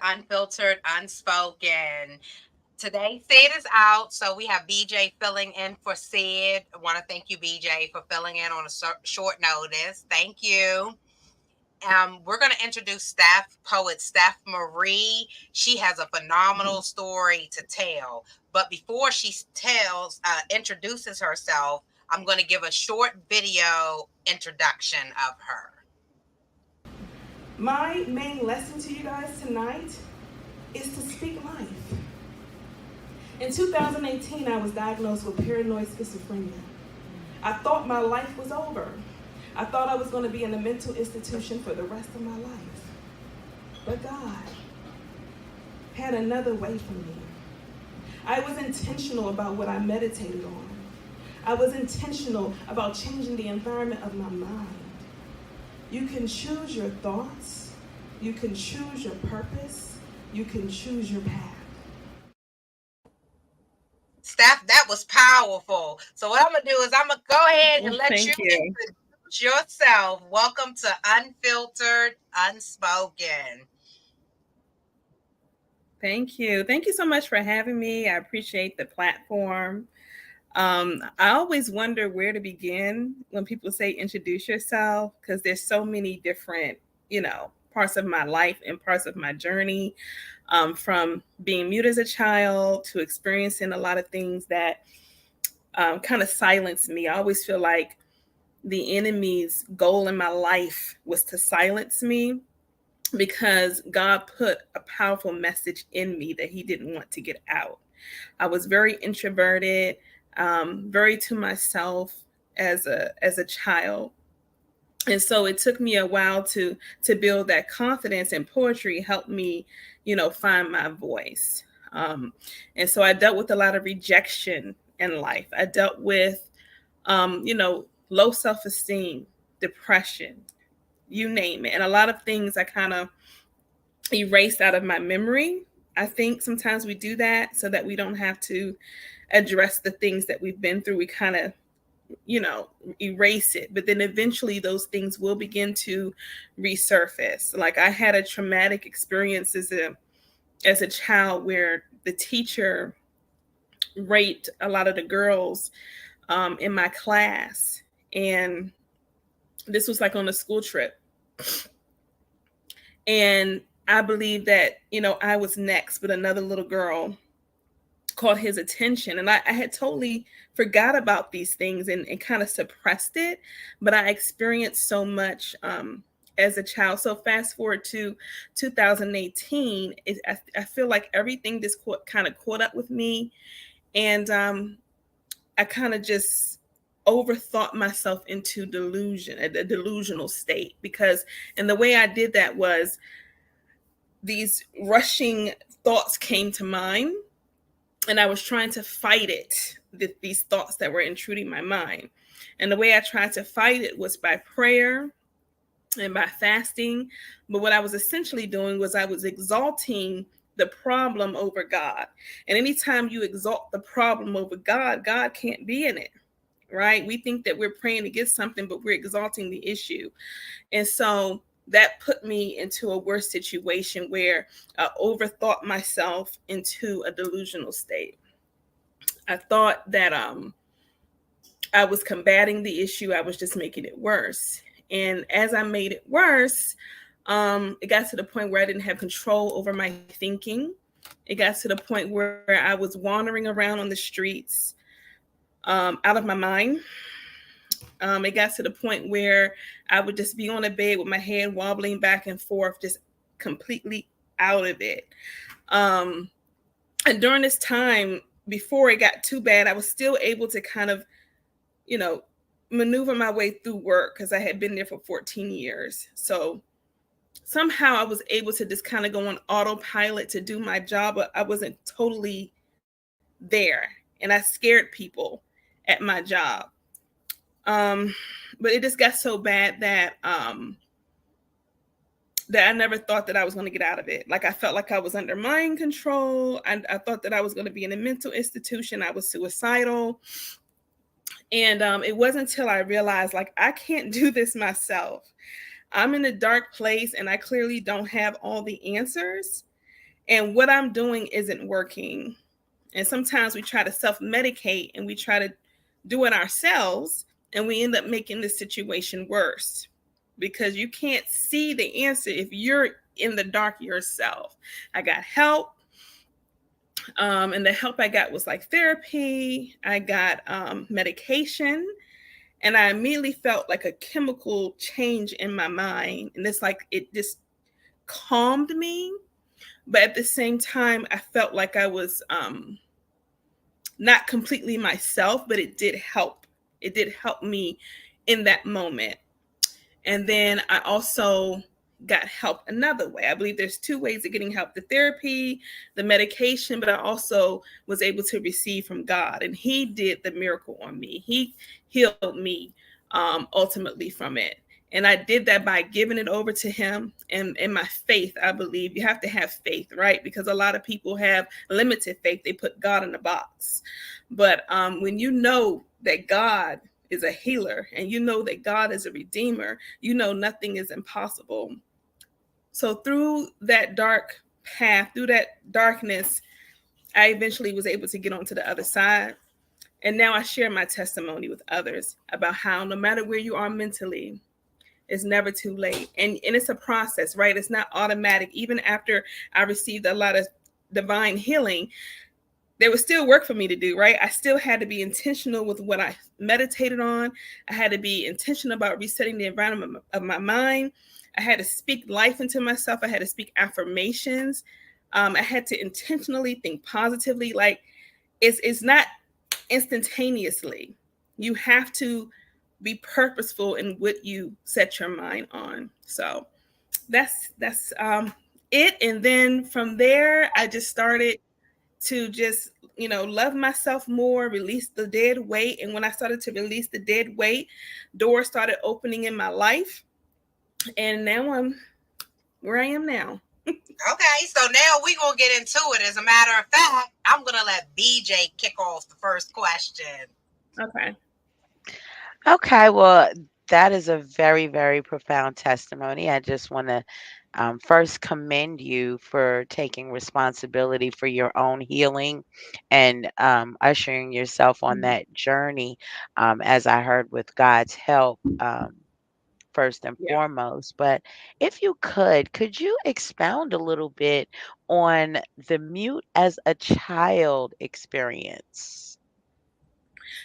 Unfiltered, Unspoken. Today, Sid is out, so we have BJ filling in for Sid. I want to thank you, BJ, for filling in on a short notice. Thank you. We're going to introduce poet StefMarie. She has a phenomenal story to tell. But before she introduces herself, I'm going to give a short video introduction of her. My main lesson to you guys tonight is to speak life. In 2018, I was diagnosed with paranoid schizophrenia. I thought my life was over. I thought I was going to be in a mental institution for the rest of my life. But God had another way for me. I was intentional about what I meditated on. I was intentional about changing the environment of my mind. You can choose your thoughts. You can choose your purpose. You can choose your path. Steph, that was powerful. So what I'm going to do is I'm going to go ahead and let you Thank you. introduce yourself. Welcome to Unfiltered, Unspoken. Thank you. Thank you so much for having me. I appreciate the platform. I always wonder where to begin when people say introduce yourself, because there's so many different, parts of my life and parts of my journey, from being mute as a child to experiencing a lot of things that kind of silence me. I always feel like the enemy's goal in my life was to silence me, because God put a powerful message in me that he didn't want to get out. I was very introverted, very to myself as a child. And so it took me a while to build that confidence, and poetry helped me, find my voice. And so I dealt with a lot of rejection in life. I dealt with, low self-esteem, depression, you name it. And a lot of things I kind of erased out of my memory. I think sometimes we do that so that we don't have to address the things that we've been through. We kind of, erase it. But then eventually those things will begin to resurface. Like I had a traumatic experience as a child where the teacher raped a lot of the girls in my class. And this was like on a school trip. And I believe that, I was next, but another little girl caught his attention. And I had totally forgot about these things and kind of suppressed it. But I experienced so much as a child. So fast forward to 2018, I feel like everything just kind of caught up with me. And I kind of just overthought myself into a delusional state, because, and the way I did that was these rushing thoughts came to mind, and I was trying to fight it, these thoughts that were intruding my mind. And the way I tried to fight it was by prayer and by fasting. But what I was essentially doing was I was exalting the problem over God. And anytime you exalt the problem over God, God can't be in it, right? We think that we're praying to get something, but we're exalting the issue. And so that put me into a worse situation where I overthought myself into a delusional state. I thought that I was combating the issue. I was just making it worse. And as I made it worse, it got to the point where I didn't have control over my thinking. It got to the point where I was wandering around on the streets, out of my mind. It got to the point where I would just be on a bed with my head wobbling back and forth, just completely out of it. And during this time, before it got too bad, I was still able to kind of, maneuver my way through work, because I had been there for 14 years. So somehow I was able to just kind of go on autopilot to do my job, but I wasn't totally there. And I scared people at my job. But it just got so bad that I never thought that I was going to get out of it. Like I felt like I was under mind control. I thought that I was going to be in a mental institution. I was suicidal. And it wasn't until I realized, like, I can't do this myself. I'm in a dark place and I clearly don't have all the answers. and what I'm doing isn't working. And sometimes we try to self-medicate and we try to do it ourselves, and we end up making the situation worse because you can't see the answer if you're in the dark yourself. I got help. And the help I got was like therapy. I got medication, and I immediately felt like a chemical change in my mind. And it's like it just calmed me. But at the same time, I felt like I was not completely myself, but it did help. It did help me in that moment. And then I also got help another way. I believe there's two ways of getting help: the therapy, the medication, but I also was able to receive from God. And He did the miracle on me. He healed me ultimately from it. And I did that by giving it over to Him. And in my faith, I believe you have to have faith, right? Because a lot of people have limited faith. They put God in a box. But when you know that God is a healer and you know that God is a redeemer, you know nothing is impossible. So through that dark path, through that darkness, I eventually was able to get onto the other side. And now I share my testimony with others about how no matter where you are mentally, it's never too late. And it's a process, right? It's not automatic. Even after I received a lot of divine healing, there was still work for me to do, right? I still had to be intentional with what I meditated on. I had to be intentional about resetting the environment of my mind. I had to speak life into myself. I had to speak affirmations. I had to intentionally think positively. Like it's not instantaneously. You have to be purposeful in what you set your mind on. So that's it. And then from there, I just started to just love myself more, release the dead weight. And when I started to release the dead weight, doors started opening in my life, and now I'm where I am now. Okay, so now we're going to get into it. As a matter of fact, I'm going to let BJ kick off the first question. Okay. Okay, well, that is a very, very profound testimony. I just want to first commend you for taking responsibility for your own healing and ushering yourself on that journey, as I heard, with God's help. First and Yeah. foremost, but if you could you expound a little bit on the mute as a child experience?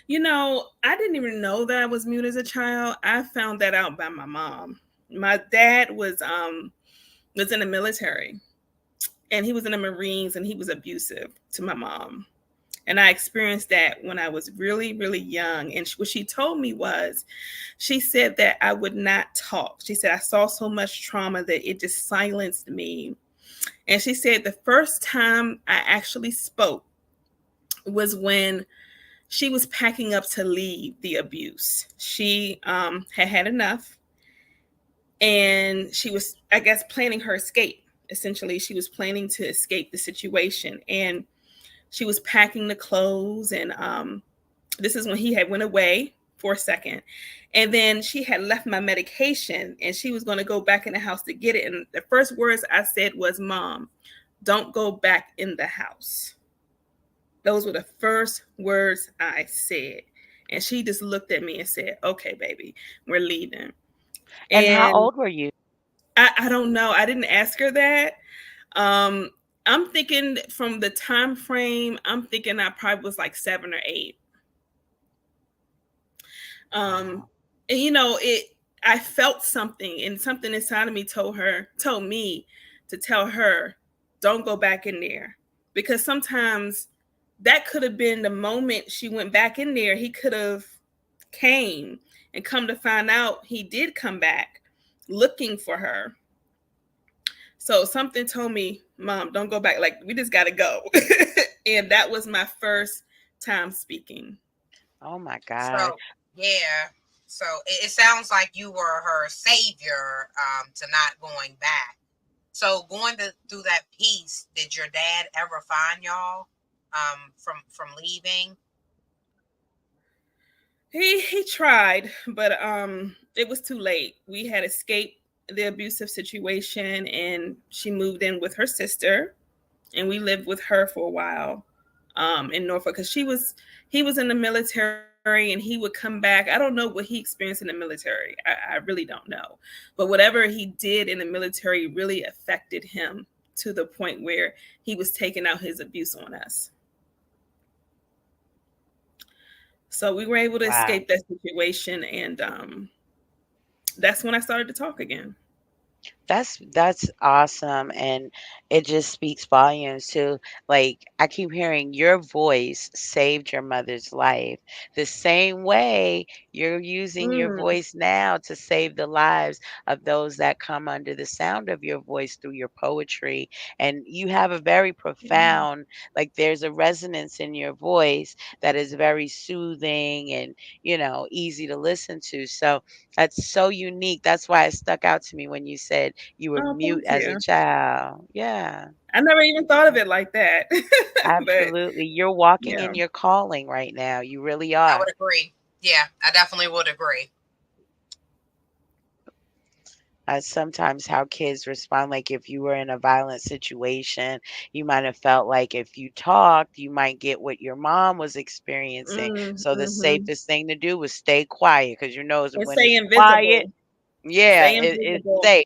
I didn't even know that I was mute as a child. I found that out by my mom. My dad was in the military, and he was in the Marines, and he was abusive to my mom. And I experienced that when I was really, really young. And what she told me was, she said that I would not talk. She said I saw so much trauma that it just silenced me. And she said the first time I actually spoke was when she was packing up to leave the abuse. She had had enough, and she was, I guess, planning her escape. Essentially, she was planning to escape the situation, and she was packing the clothes. And this is when he had went away for a second, and then she had left my medication, and she was going to go back in the house to get it. And the first words I said was, "Mom, don't go back in the house." Those were the first words I said. And she just looked at me and said, "Okay, baby, we're leaving." And how And old were you? I don't know. I didn't ask her that. Um, I'm thinking from the time frame, I'm thinking I probably was like 7 or 8. Um, Wow. and I felt something, and something inside of me told me to tell her, don't go back in there. Because sometimes that could have been the moment she went back in there. He could have came, and come to find out, he did come back looking for her. So something told me, Mom, don't go back. Like, we just got to go. And that was my first time speaking. Oh my God. So, yeah. So it sounds like you were her savior to not going back. So through that piece, did your dad ever find y'all from leaving? He tried, but it was too late. We had escaped the abusive situation, and she moved in with her sister. and we lived with her for a while in Norfolk, because he was in the military, and he would come back. I don't know what he experienced in the military. I really don't know, but whatever he did in the military really affected him to the point where he was taking out his abuse on us. So we were able to Wow. escape that situation, and that's when I started to talk again. That's awesome, and it just speaks volumes to, like, I keep hearing your voice saved your mother's life. The same way you're using your Mm, voice now to save the lives of those that come under the sound of your voice through your poetry. And you have a very mm, profound, like, there's a resonance in your voice that is very soothing and, easy to listen to. So that's so unique. That's why it stuck out to me when you said you were oh, mute thank as a you. child. Yeah, I never even thought of it like that. But absolutely. You're walking yeah. in your calling right now. You really I are. would agree. Yeah, I definitely would agree. Sometimes how kids respond, like if you were in a violent situation, you might have felt like if you talked, you might get what your mom was experiencing. Mm, So the mm-hmm. safest thing to do was stay quiet because you know And when stay it's quiet, invisible. yeah, Stay it's invisible. safe.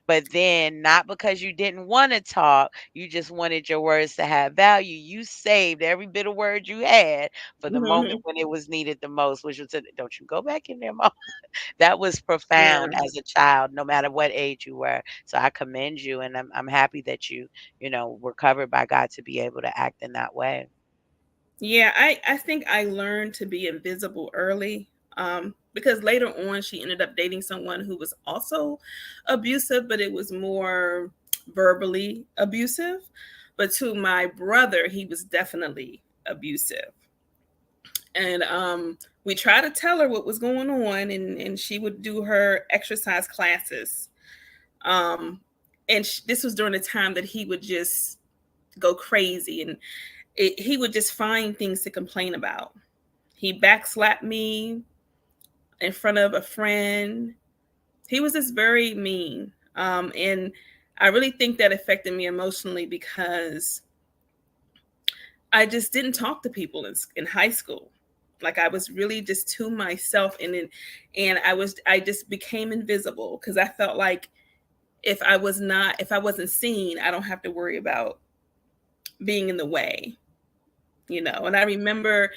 But then, not because you didn't want to talk, you just wanted your words to have value. You saved every bit of word you had for the moment Hmm. when it was needed the most, which was, don't you go back in there, mom. That was profound Yeah. as a child, no matter what age you were. So I commend you, and I'm happy that were covered by God to be able to act in that way. Yeah, I think I learned to be invisible early, because later on she ended up dating someone who was also abusive, but it was more verbally abusive. But to my brother, he was definitely abusive. And we tried to tell her what was going on, and she would do her exercise classes. Um, and this was during the time that he would just go crazy, and he would just find things to complain about. He backslapped me in front of a friend. He was just very mean. And I really think that affected me emotionally, because I just didn't talk to people in high school. Like, I was really just to myself, and I just became invisible, because I felt like if I wasn't seen, I don't have to worry about being in the way, And I remember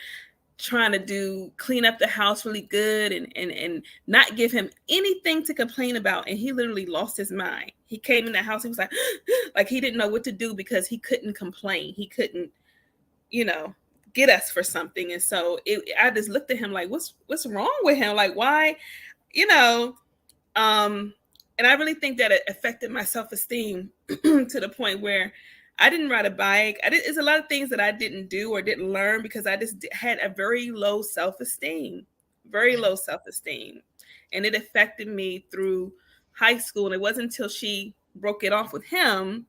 trying to clean up the house really good, and not give him anything to complain about, and he literally lost his mind. He came in the house, he was like like he didn't know what to do, because he couldn't complain, he couldn't you know get us for something. And so I just looked at him like, what's wrong with him, like, why, you know um and I really think that it affected my self-esteem to the point where I didn't ride a bike. It's a lot of things that I didn't do or didn't learn, because I just had a very low self-esteem, very Mhm. low self-esteem. And it affected me through high school. And it wasn't until she broke it off with him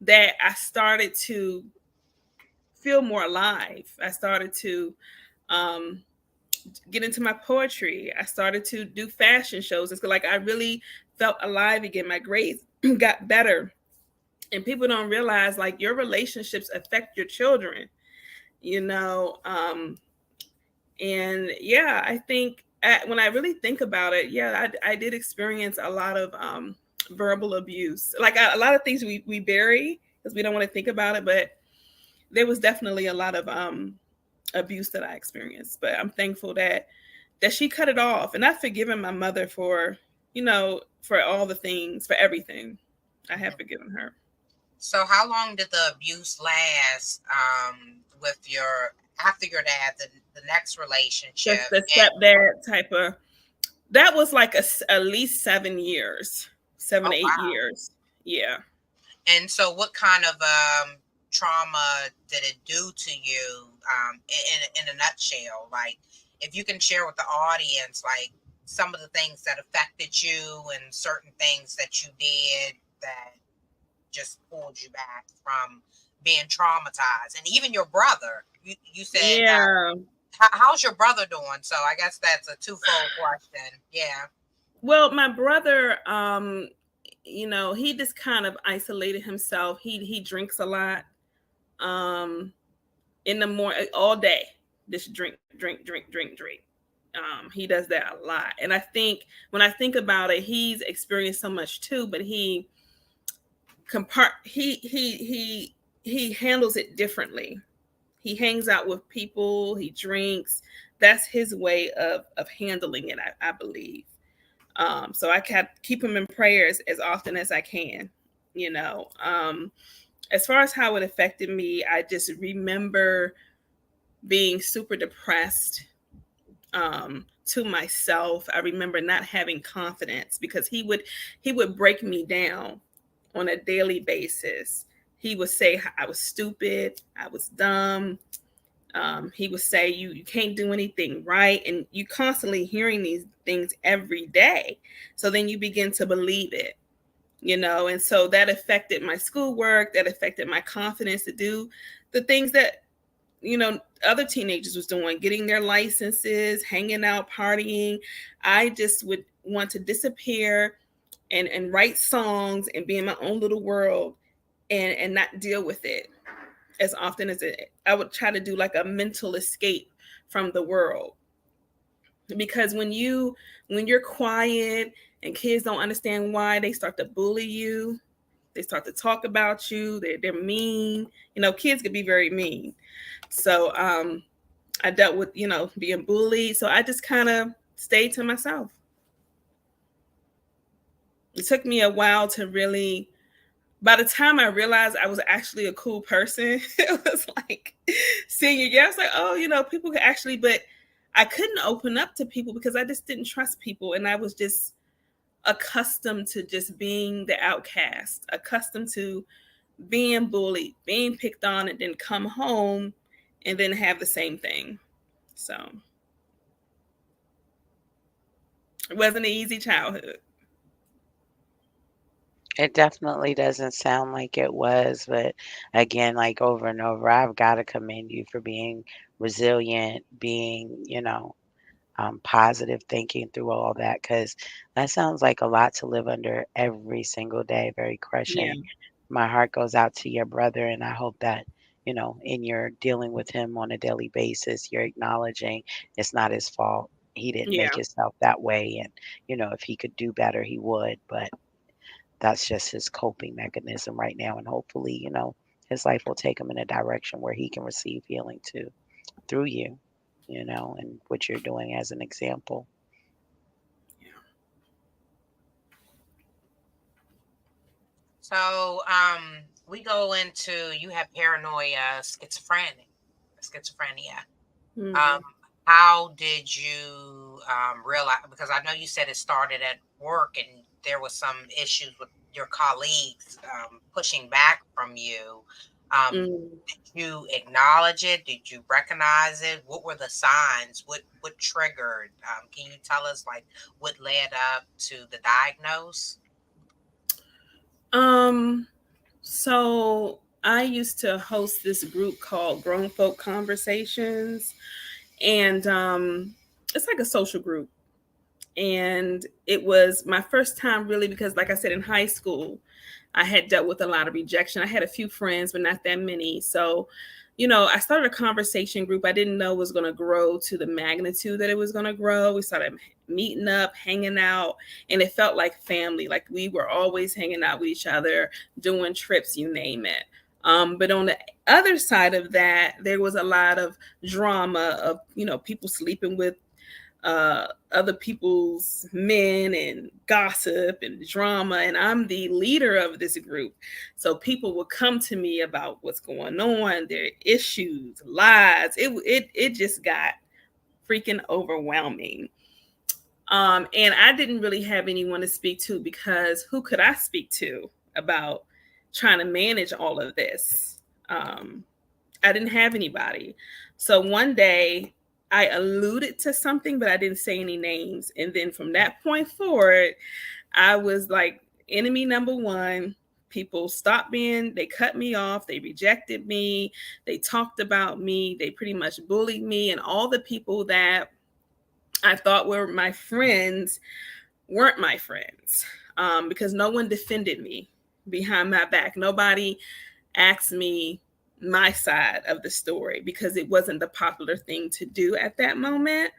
that I started to feel more alive. I started to um, get into my poetry. I started to do fashion shows. It's like I really felt alive again. My grades got better. And people don't realize, like, your relationships affect your children, you know. And yeah, I think when I really think about it, yeah, I did experience a lot of verbal abuse. Like, a lot of things we bury because we don't want to think about it, but there was definitely a lot of abuse that I experienced. But I'm thankful that she cut it off, and I've forgiven my mother for for all the things, for everything. I have forgiven her. So, how long did the abuse last with your after your dad, the next Just relationship? the And stepdad type of, that was like at least 7 years, seven oh to eight wow! years. Yeah. And so, what kind of trauma did it do to you in a nutshell? Like, if you can share with the audience, like some of the things that affected you and certain things that you did that just pulled you back from being traumatized. And even your brother, you said, Yeah. how's your brother doing? So I guess that's a twofold question. Yeah. Well, my brother, he just kind of isolated himself. He drinks a lot. Um, in the morning, all day, just drink, drink, drink, drink, drink. He does that a lot, and I think when I think about it, he's experienced so much too. But he handles it differently. He hangs out with people. He drinks. That's his way of handling it. I believe. So I keep him in prayers as often as I can. You know. As far as how it affected me, I just remember being super depressed, to myself. I remember not having confidence because he would break me down on a daily basis. He would say I was stupid, I was dumb. He would say you can't do anything right, and you constantly hearing these things every day. So then you begin to believe it, and so that affected my schoolwork. That affected my confidence to do the things that other teenagers was doing, getting their licenses, hanging out, partying. I just would want to disappear and write songs and be in my own little world and not deal with it as often as it. I would try to do like a mental escape from the world. Because when you're quiet and kids don't understand why, they start to bully you. They start to talk about you. They're mean. Kids could be very mean. So I dealt with, being bullied. So I just kind of stayed to myself. It took me a while to really, by the time I realized I was actually a cool person, it was like senior year. I was like, oh, people could actually, but I couldn't open up to people because I just didn't trust people. And I was just accustomed to just being the outcast, accustomed to being bullied, being picked on, and then come home and then have the same thing. So it wasn't an easy childhood. It definitely doesn't sound like it was, but again, like over and over, I've got to commend you for being resilient, being, positive thinking through all that, because that sounds like a lot to live under every single day, very Yeah, crushing. My heart goes out to your brother, and I hope that, in your dealing with him on a daily basis, you're acknowledging it's not his fault. He didn't make yeah, himself that way, and, if he could do better, he would, but that's just his coping mechanism right now. And hopefully, his life will take him in a direction where he can receive healing too through you, and what you're doing as an example. So we go into you have paranoia, schizophrenia. Um, mm, how did you realize? Because I know you said it started at work, and there was some issues with your colleagues pushing back from you. mm. Did you acknowledge it? Did you recognize it? What were the signs? What triggered? Can you tell us like what led up to the diagnose? Um, so I used to host this group called Grown Folk Conversations, and it's like a social group. And it was my first time really because, like I said, in high school, I had dealt with a lot of rejection. I had a few friends, but not that many. So, I started a conversation group. I didn't know it was going to grow to the magnitude that it was going to grow. We started meeting up, hanging out, and it felt like family. Like we were always hanging out with each other, doing trips, you name it. But on the other side of that, there was a lot of drama of, people sleeping with other people's men and gossip and drama. And I'm the leader of this group. So people would come to me about what's going on, their issues, lies. It just got freaking overwhelming. And I didn't really have anyone to speak to because who could I speak to about trying to manage all of this? I didn't have anybody. So one day I alluded to something, but I didn't say any names. And then from that point forward, I was like enemy number one. People they cut me off, they rejected me, they talked about me, they pretty much bullied me. And all the people that I thought were my friends weren't my friends, because no one defended me behind my back. Nobody asked me my side of the story because it wasn't the popular thing to do at that moment.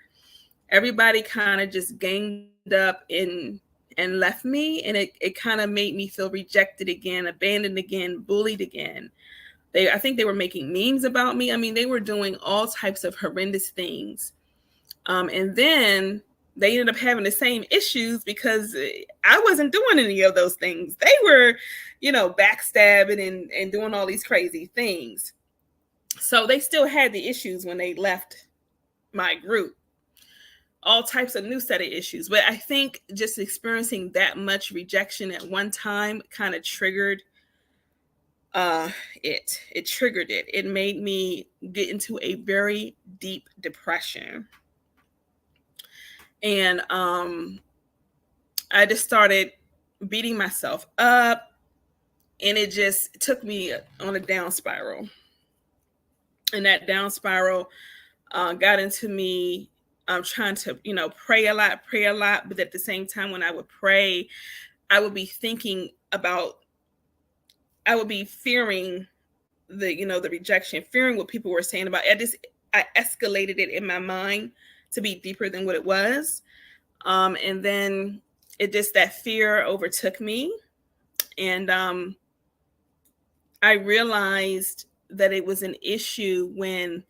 Everybody kind of just ganged up and left me, and it kind of made me feel rejected again, abandoned again, bullied again. I think they were making memes about me. I mean, they were doing all types of horrendous things. And then they ended up having the same issues because I wasn't doing any of those things. They were, backstabbing and doing all these crazy things. So they still had the issues when they left my group. All types of new set of issues. But I think just experiencing that much rejection at one time kind of triggered it. It triggered it. It made me get into a very deep depression. And I just started beating myself up, and it just took me on a down spiral. And that down spiral got into me trying to, pray a lot. But at the same time, when I would pray, I would be fearing the rejection, fearing what people were saying about it. I escalated it in my mind to be deeper than what it was. And then that fear overtook me. And I realized that it was an issue when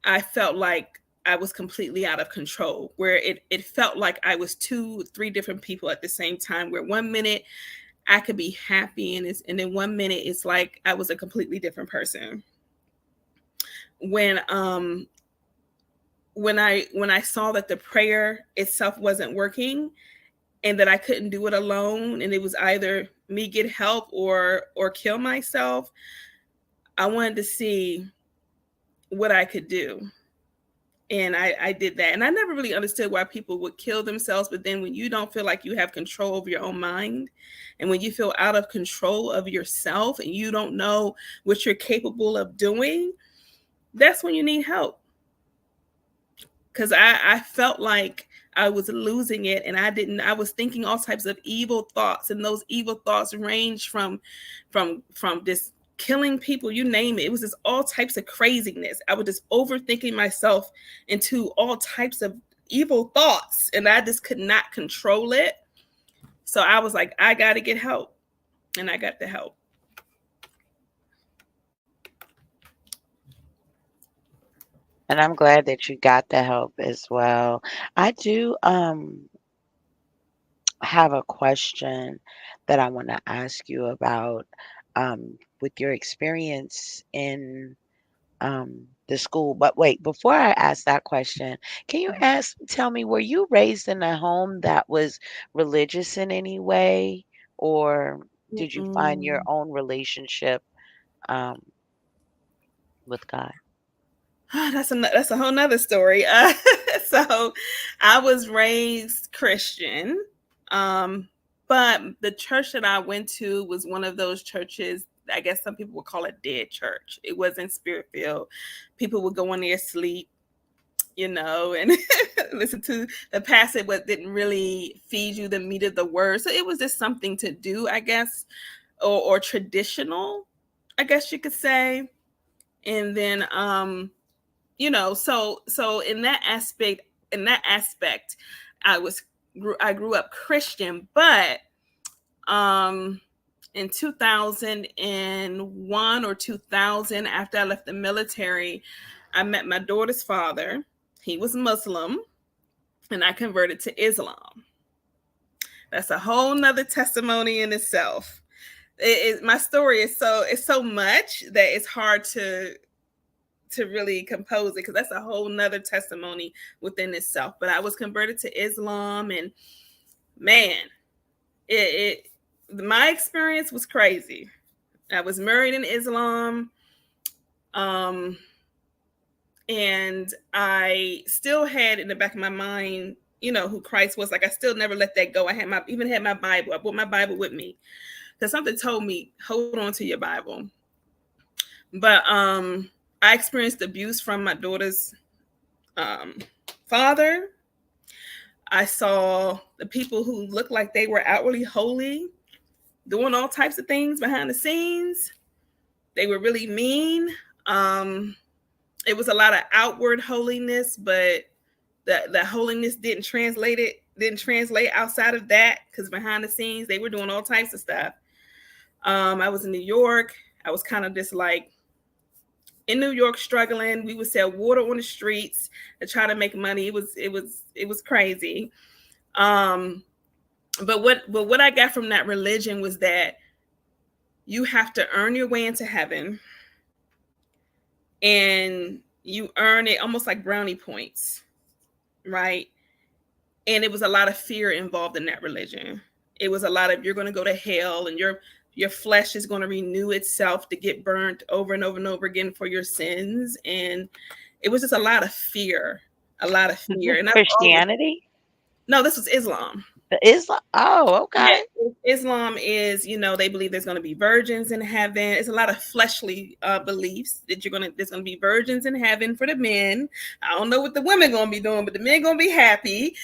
I felt like I was completely out of control, where it felt like I was 2-3 different people at the same time, where 1 minute I could be happy and then 1 minute it's like I was a completely different person. When I saw that the prayer itself wasn't working and that I couldn't do it alone, and it was either me get help or kill myself, I wanted to see what I could do. And I did that. And I never really understood why people would kill themselves. But then when you don't feel like you have control over your own mind, and when you feel out of control of yourself and you don't know what you're capable of doing, that's when you need help. Because I felt like I was losing it, and I was thinking all types of evil thoughts, and those evil thoughts range from this killing people, you name it. It was just all types of craziness. I was just overthinking myself into all types of evil thoughts, and I just could not control it. So I was like, I got to get help, and I got the help. And I'm glad that you got the help as well. I do have a question that I want to ask you about with your experience in the school. But wait, before I ask that question, can you tell me, were you raised in a home that was religious in any way, or did you find your Mm-mm. own relationship um, with God? That's a whole nother story. So I was raised Christian, but the church that I went to was one of those churches. I guess some people would call it dead church. It wasn't spirit filled. People would go in there sleep, and listen to the pastor, but didn't really feed you the meat of the word. So it was just something to do, I guess, or traditional, I guess you could say. And then so in that aspect I grew up Christian. But in 2001 or 2000, after I left the military, I met my daughter's father. He was Muslim, and I converted to Islam. That's a whole nother testimony in itself. My story is so much that it's hard to really compose it, because that's a whole nother testimony within itself. But I was converted to Islam, and man, my experience was crazy. I was married in Islam, and I still had in the back of my mind, who Christ was. Like, I still never let that go. Even had my Bible. I brought my Bible with me because something told me, hold on to your Bible. But I experienced abuse from my daughter's father. I saw the people who looked like they were outwardly holy doing all types of things behind the scenes. They were really mean. Um, it was a lot of outward holiness, but the holiness didn't translate outside of that, because behind the scenes they were doing all types of stuff. I was in New York. I was kind of just like in New York struggling. We would sell water on the streets to try to make money. It was crazy. Um, but what I got from that religion was that you have to earn your way into heaven, and you earn it almost like brownie points, right? And it was a lot of fear involved in that religion. It was a lot of, you're going to go to hell, and your flesh is going to renew itself to get burnt over and over and over again for your sins. And it was just a lot of Is fear. this And I've always, Christianity? no, this was Islam. The Islam? Oh, Yeah, okay. Islam is, they believe there's going to be virgins in heaven. It's a lot of fleshly beliefs that there's going to be virgins in heaven for the men. I don't know what the women going to be doing, but the men going to be happy.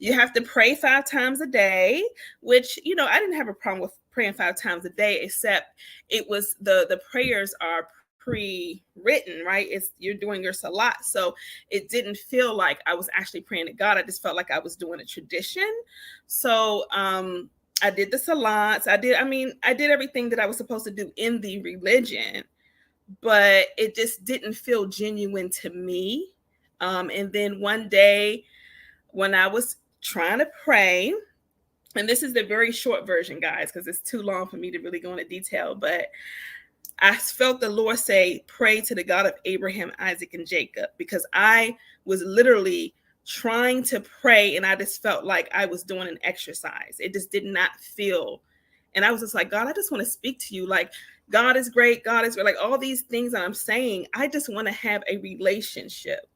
You have to pray 5 times a day, which, I didn't have a problem with praying 5 times a day, except it was the prayers are pre-written, right? It's, you're doing your salat, so it didn't feel like I was actually praying to God. I just felt like I was doing a tradition. So I did the salats. I did everything that I was supposed to do in the religion, but it just didn't feel genuine to me. And then one day when I was trying to pray, and this is the very short version, guys, because it's too long for me to really go into detail, but I felt the Lord say, pray to the God of Abraham, Isaac, and Jacob, because I was literally trying to pray, and I just felt like I was doing an exercise. It just did not feel. And I was just like, God, I just want to speak to you. Like, God is great. God is great. Like all these things that I'm saying, I just want to have a relationship.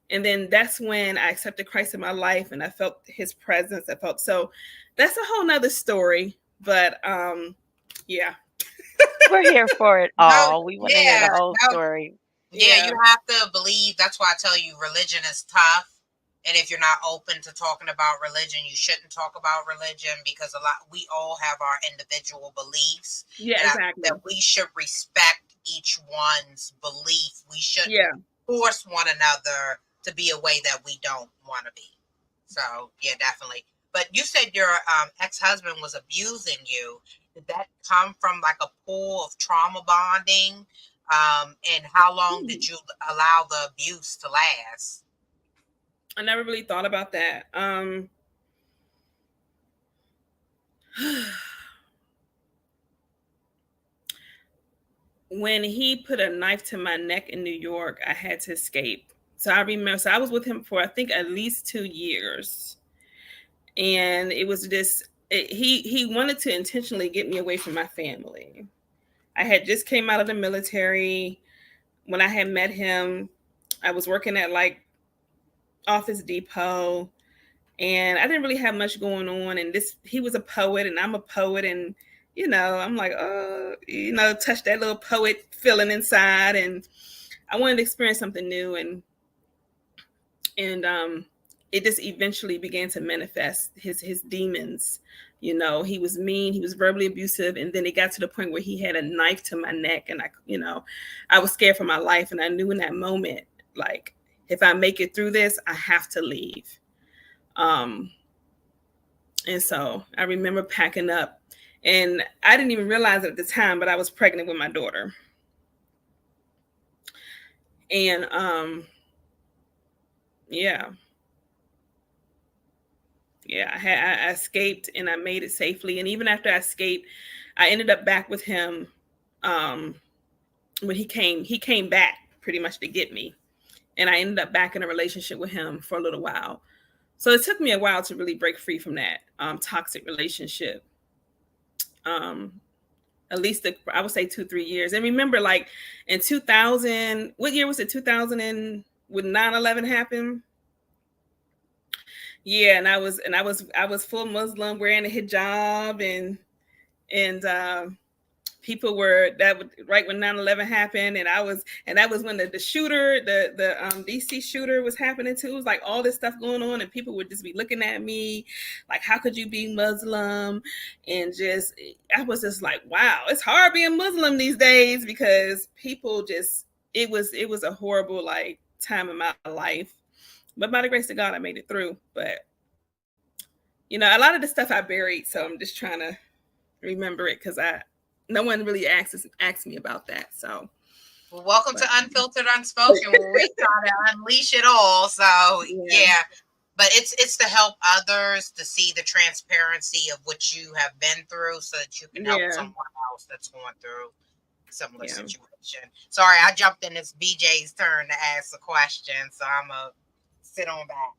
And then that's when I accepted Christ in my life, and I felt his presence. So that's a whole nother story. But yeah. We're here for it No, all. We want to hear yeah, the whole no, story. yeah. Yeah. You have to believe. That's why I tell you, religion is tough. And if you're not open to talking about religion, you shouldn't talk about religion, because we all have our individual beliefs, Yeah, and exactly. that we should respect each one's belief. We shouldn't Yeah. force one another to be a way that we don't want to be. So yeah, definitely. But you said your ex-husband was abusing you. Did that come from like a pool of trauma bonding? And how long did you allow the abuse to last? I never really thought about that. When he put a knife to my neck in New York, I had to escape. So I remember, so I was with him for, I think, at least 2 years. And it was just, he wanted to intentionally get me away from my family. I had just came out of the military. When I had met him, I was working at like Office Depot, and I didn't really have much going on. And he was a poet, and I'm a poet, and I'm like, oh, touch that little poet feeling inside, and I wanted to experience something new, and it just eventually began to manifest his demons. He was mean, he was verbally abusive, and then it got to the point where he had a knife to my neck, and I was scared for my life, and I knew in that moment, like, if I make it through this, I have to leave. And so I remember packing up, and I didn't even realize it at the time, but I was pregnant with my daughter. And yeah, I escaped, and I made it safely. And even after I escaped, I ended up back with him. When he came back pretty much to get me, and I ended up back in a relationship with him for a little while. So it took me a while to really break free from that toxic relationship. At least I would say 2-3 years. And remember, like in 2000, what year was it? 2000, and when 9/11 happened. Yeah, and I was full Muslim, wearing a hijab, and people were right when 9/11 happened, and that was when the shooter, the DC shooter was happening too. It was like all this stuff going on, and people would just be looking at me like, how could you be Muslim? And just, I was just like, wow, it's hard being Muslim these days, because people just, it was a horrible like time in my life. But by the grace of God, I made it through. But a lot of the stuff I buried, so I'm just trying to remember it, because no one really asked me about that. So, Well, welcome to but Unfiltered Unspoken, where we try to unleash it all. So yeah, yeah, but it's to help others to see the transparency of what you have been through, so that you can help yeah, someone else that's going through similar yeah. situation. Sorry, I jumped in. It's BJ's turn to ask a question, so I'm gonna sit on back.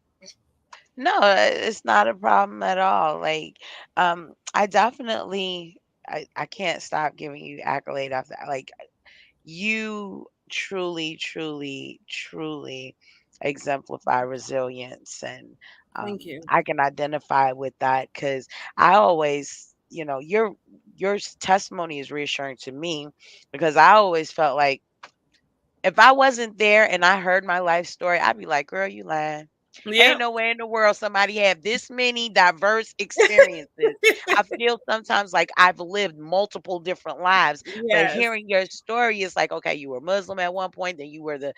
No, it's not a problem at all. Like, I definitely, I can't stop giving you accolade after, like, you truly, truly, truly exemplify resilience. And Thank you. I can identify with that because I always, your testimony is reassuring to me, because I always felt like if I wasn't there and I heard my life story, I'd be like, girl, you lying. Ain't Yep. no way in the world somebody have this many diverse experiences. I feel sometimes like I've lived multiple different lives, but Yes. hearing your story is like, okay, you were Muslim at one point, then you were the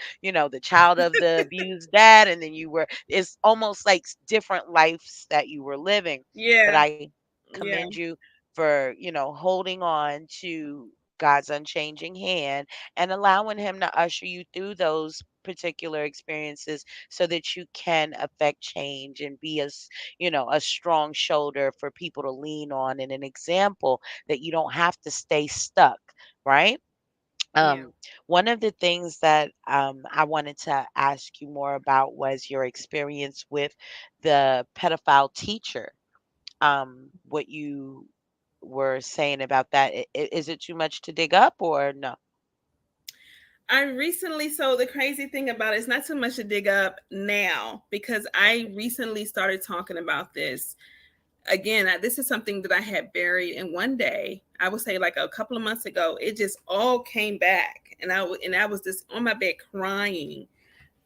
child of the abused dad, and then it's almost like different lives that you were living. But Yeah. I Yeah. commend you for, holding on to God's unchanging hand and allowing him to usher you through those particular experiences so that you can affect change and be a strong shoulder for people to lean on, and an example that you don't have to stay stuck, right? Yeah. um One of the things that I wanted to ask you more about was your experience with the pedophile teacher. What you were saying about that, is it too much to dig up or no? I recently, so the crazy thing about it is not too much to dig up now, because I recently started talking about this again. This is something that I had buried, and one day, I would say like a couple of months ago, it just all came back, and I was just on my bed crying,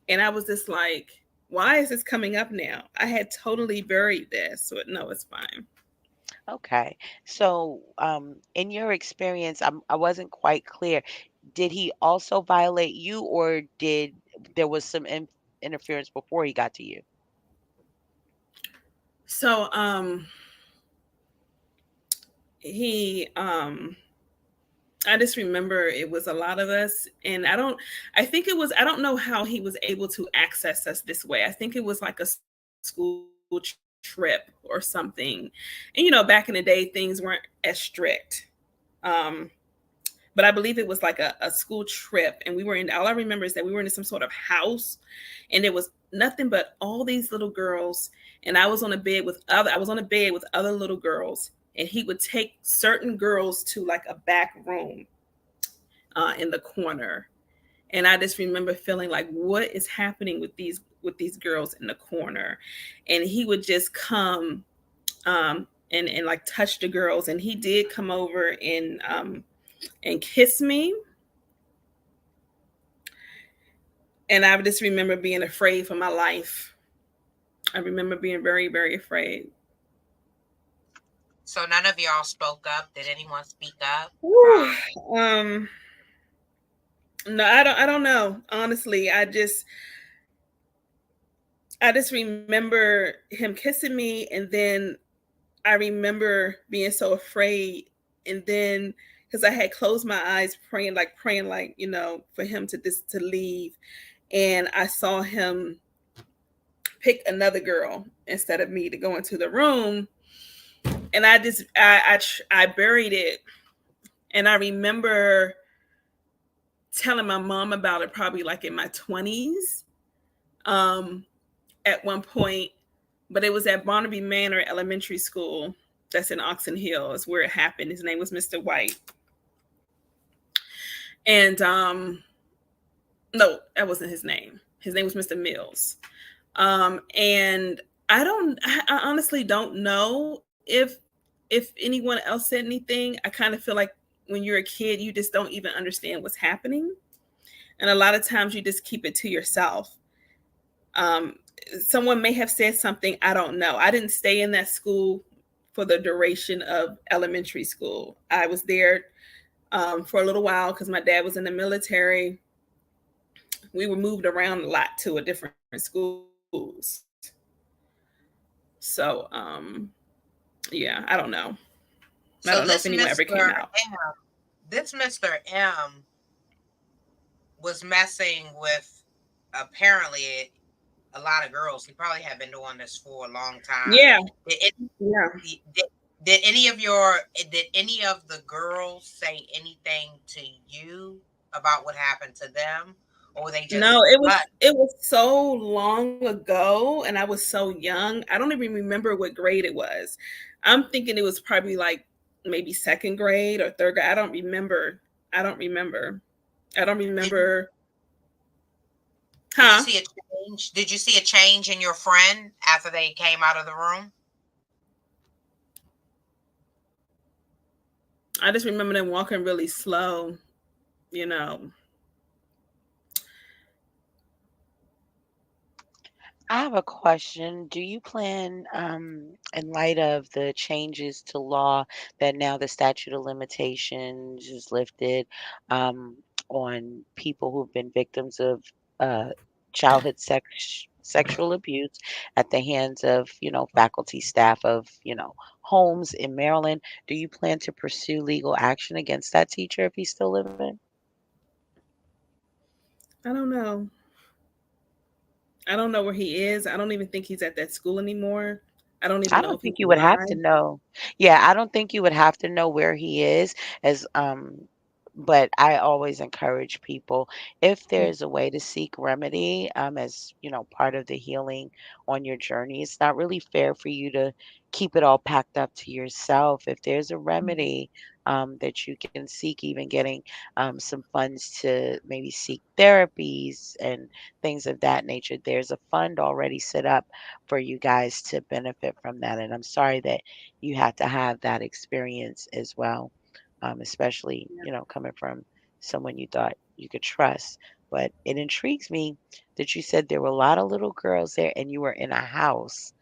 and I was just like, why is this coming up now? I had totally buried this, so no, it's fine. Okay. So, in your experience, I wasn't quite clear. Did he also violate you, or did there was some interference before he got to you? So he I just remember it was a lot of us, and I think it was, I don't know how he was able to access us this way. I think it was like a school trip or something. And back in the day, things weren't as strict. Um, but I believe it was like a school trip, and we were in, all I remember is that we were in some sort of house, and there was nothing but all these little girls, and I was on a bed with other little girls, and he would take certain girls to like a back room in the corner. And I just remember feeling like, what is happening with these girls in the corner? And he would just come and like touch the girls, and he did come over and kiss me. And I just remember being afraid for my life. I remember being very, very afraid. So none of y'all spoke up. Did anyone speak up? Whew. No, I don't know. Honestly, I just remember him kissing me, and then I remember being so afraid, and then because I had closed my eyes, praying like, for him to leave, and I saw him pick another girl instead of me to go into the room, and I buried it, and I remember telling my mom about it probably like in my 20s, um, at one point, but it was at Barnaby Manor Elementary School. That's in Oxon Hill is where it happened. His name was Mr. White. And no, that wasn't his name. His name was Mr. Mills. And I honestly don't know if anyone else said anything. I kind of feel like when you're a kid, you just don't even understand what's happening. And a lot of times you just keep it to yourself. Um, Someone may have said something, I don't know. I didn't stay in that school for the duration of elementary school. I was there for a little while because my dad was in the military. We were moved around a lot to a different schools. So, yeah, I don't know. I don't So know if this anyone ever came Mr. out. M, this Mr. M was messing with apparently a lot of girls. He probably had been doing this for a long time. Yeah, Did, it, yeah. did, did any of your did any of the girls say anything to you about what happened to them, or were they just No, but it was so long ago, and I was so young. I don't even remember what grade it was. I'm thinking it was probably like maybe second grade or third grade. I don't remember. I don't remember. I don't did remember. did you Huh? see a change? Did you see a change in your friend after they came out of the room? I just remember them walking really slow. You know. I have a question. Do you plan, in light of the changes to law that now the statute of limitations is lifted, on people who've been victims of uh, childhood sexual abuse at the hands of, faculty, staff of, homes in Maryland? Do you plan to pursue legal action against that teacher if he's still living? I don't know. I don't know where he is. I don't even think he's at that school anymore. I don't even I know don't if he's think you would have to alive. know. Yeah, I don't think you would have to know where he is as but I always encourage people, if there's a way to seek remedy, as part of the healing on your journey. It's not really fair for you to keep it all packed up to yourself. If there's a remedy that you can seek, even getting some funds to maybe seek therapies and things of that nature, there's a fund already set up for you guys to benefit from that. And I'm sorry that you had to have that experience as well, especially, coming from someone you thought you could trust. But it intrigues me that you said there were a lot of little girls there and you were in a house.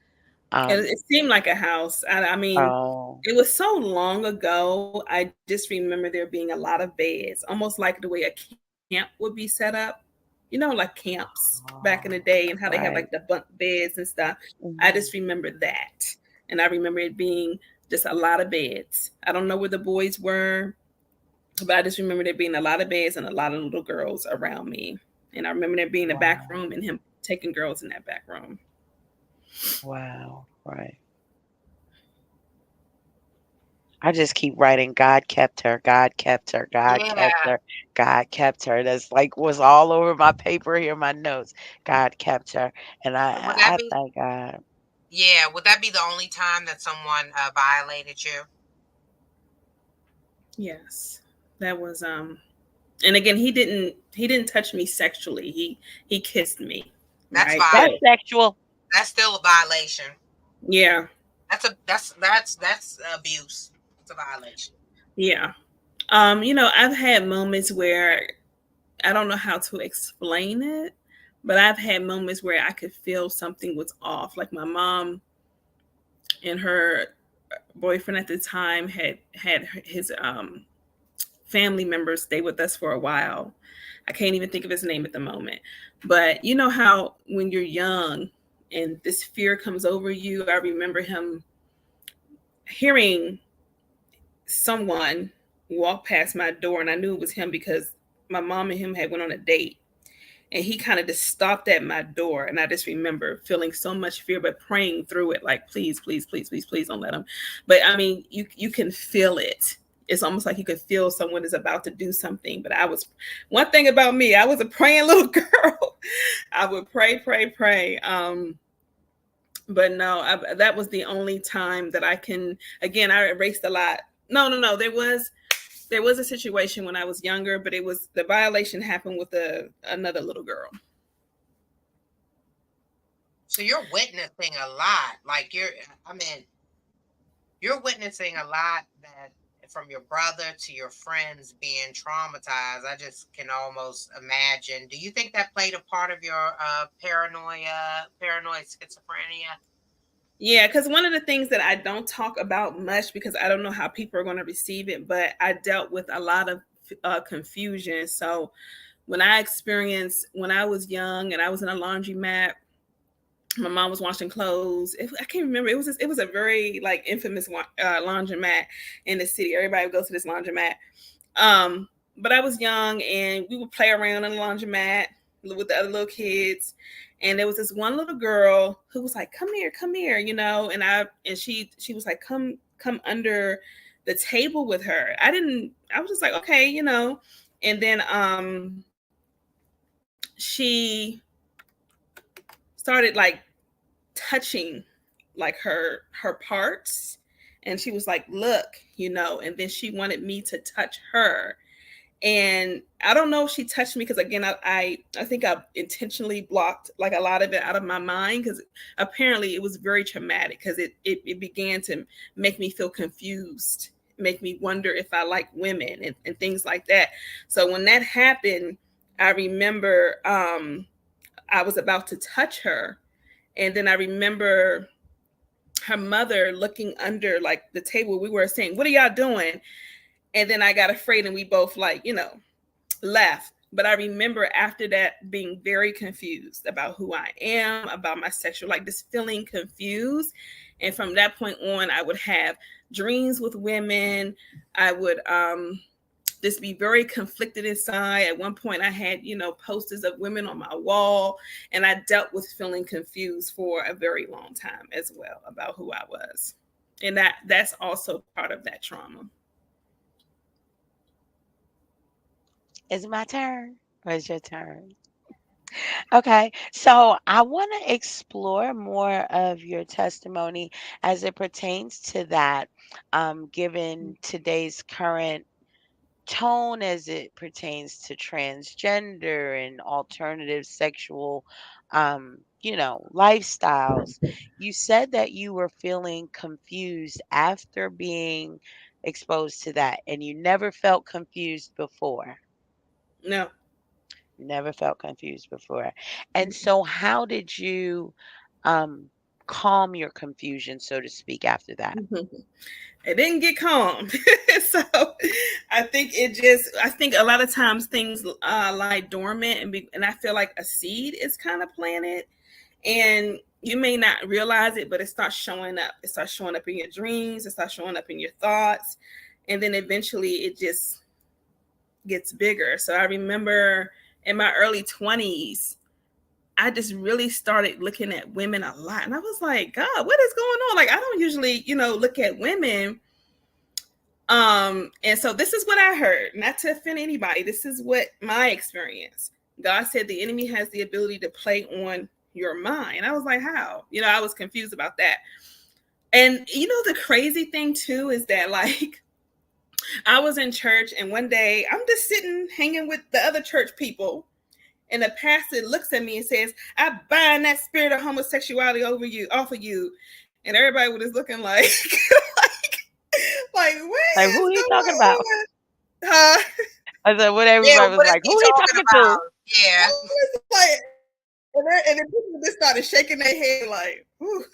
It seemed like a house. I mean, Oh, it was so long ago. I just remember there being a lot of beds, almost like the way a camp would be set up. Like camps back in the oh, day and how they have like right. the bunk beds and stuff. I Hmm. just remember that. And I remember it being just a lot of beds. I don't know where the boys were, but I just remember there being a lot of beds and a lot of little girls around me. And I remember there being a back Wow. room and him taking girls in that back room. Wow. Right. I just keep writing, God kept her, God kept her, God kept Yeah. her, God kept her. That's like was all over my paper here, my notes. God kept her. And Would that I be thank God. yeah, would that be the only time that someone violated you? Yes. That was and again he didn't touch me sexually. He kissed me, That's right? But That's violation. sexual. That's still a violation. yeah, That's abuse. It's a violation. yeah. I've had moments where I don't know how to explain it, but I've had moments where I could feel something was off. Like my mom and her boyfriend at the time had his family members stay with us for a while. I can't even think of his name at the moment. But you know how when you're young and this fear comes over you, I remember him hearing someone walk past my door and I knew it was him because my mom and him had went on a date and he kind of just stopped at my door and I just remember feeling so much fear but praying through it like please please please please please don't let him. But I mean you can feel it. It's almost like you could feel someone is about to do something. But I was one thing about me, I was a praying little girl. I would pray pray pray. But no, that was the only time that I can. Again, I erased a lot. No, no, no. There was a situation when I was younger, but it was the violation happened with another little girl. So you're witnessing a lot. Like I mean, you're witnessing a lot that from your brother to your friends being traumatized, I just can almost imagine. Do you think that played a part of your paranoid schizophrenia? Yeah, because one of the things that I don't talk about much because I don't know how people are going to receive it, but I dealt with a lot of confusion. So when I was young and I was in a laundromat, my mom was washing clothes. I can't remember. It was a very like infamous laundromat in the city. Everybody would go to this laundromat. Um, but I was young and we would play around in the laundromat with the other little kids. And there was this one little girl who was like, come here, you know, and she was like, come under the table with her. I was just like, okay, you know. And then she started like touching like her parts, and she was like, look, you know. And then she wanted me to touch her, and I don't know if she touched me because again I think I intentionally blocked like a lot of it out of my mind because apparently it was very traumatic because it began to make me feel confused, make me wonder if I like women and things like that. So when that happened, I remember I was about to touch her, and then I remember her mother looking under like the table. We were saying, what are y'all doing? And then I got afraid and we both like, you know, left. But I remember after that being very confused about who I am, about my sexual, like just feeling confused. And from that point on, I would have dreams with women. I would just be very conflicted inside. At one point, I had, you know, posters of women on my wall, and I dealt with feeling confused for a very long time as well about who I was. And that's also part of that trauma. Is it my turn or is your turn? Okay, so I want to explore more of your testimony as it pertains to that, given today's current tone as it pertains to transgender and alternative sexual, lifestyles. You said that you were feeling confused after being exposed to that, and you never felt confused before. No. Never felt confused before. And so how did you um calm your confusion, so to speak, after that? It didn't get calm. So I think a lot of times things lie dormant, and I feel like a seed is kind of planted, and you may not realize it, but it starts showing up. It starts showing up in your dreams. It starts showing up in your thoughts, and then eventually it just gets bigger. So I remember in my early 20s, I just really started looking at women a lot. And I was like, God, what is going on? Like, I don't usually, you know, look at women. And so this is what I heard, not to offend anybody. This is what my experience. God said the enemy has the ability to play on your mind. I was like, how? You know, I was confused about that. And you know, the crazy thing too is that like I was in church and one day I'm just sitting hanging with the other church people. And the pastor looks at me and says, I bind that spirit of homosexuality off of you. And everybody was just looking like, like, what Like, is who he talking going about? on? Huh? I said, what Yeah, everybody was what is like, he who he talking talking about? to? Yeah. I was like, and then people just started shaking their head like, ooh.